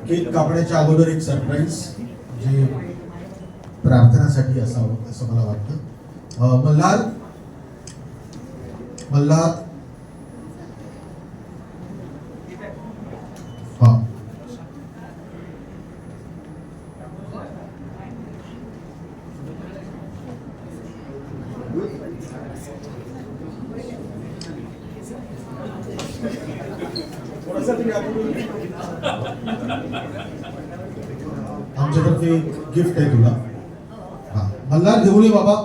Cake कापण्याच्या अगोदर एक सरप्राईज जे प्रार्थनासाठी असावं असं मला वाटतं. मल्हार मल्हार हा आमच्यातर्फे गिफ्ट आहे तुला. हा मल्हार घेऊन ये बाबा.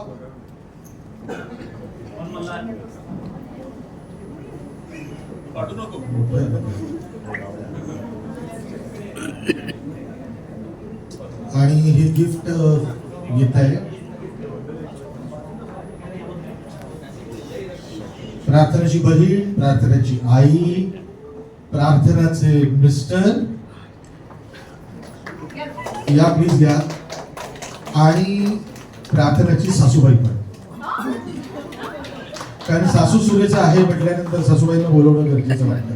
आणि हे गिफ्ट येत आहे प्रार्थनाची बहीण, प्रार्थनाची आई, प्रार्थनाचे मिस्टर, या प्लीज घ्या, आणि प्रार्थनाची सासूबाई पण. कारण सासू सुरेचं आहे म्हटल्यानंतर सासूबाईंना बोलवणं गरजेचं वाटतं.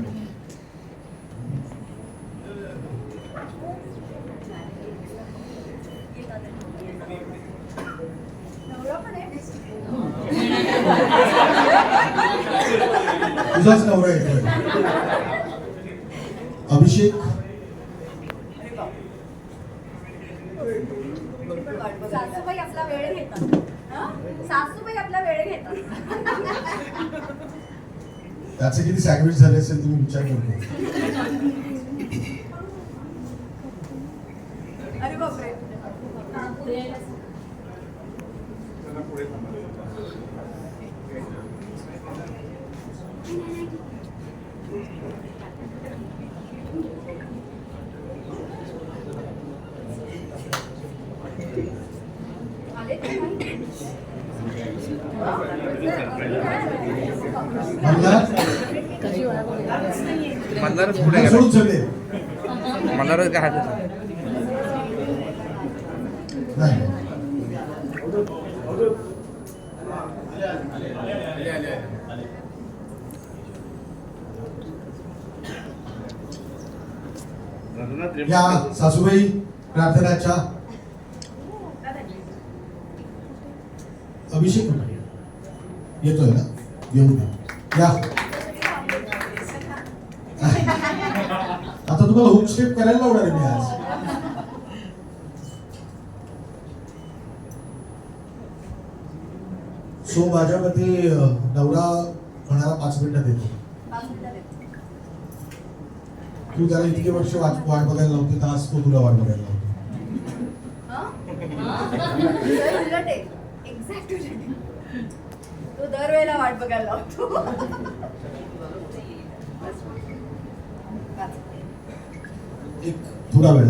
तुझाच नवरा येतोय अभिषेक. सासूबाई आपला वेळ घेतात. सासूबाई आपला वेळ घेतात. त्याचे किती सँडविच झाले असेल तुम्ही विचार करतो. अरे बापरे. मल्हार पुढे मल्हार काय हात या सासूबाई प्रार्थनाच्या अभिषेक येतोय ना, येऊ द्या. या आता तुम्हाला हुक स्टेप करायला लावणार आहे मी आज. सो माझ्या मते नवरा म्हणाला 5 मिनिटात येतो. तू त्याला इतके वर्ष वाट बघायला लावते, तास तो तुला वाट बघायला लावतो. तो दरवेळेला वाट बघायला लावतो. एक थोडा वेळ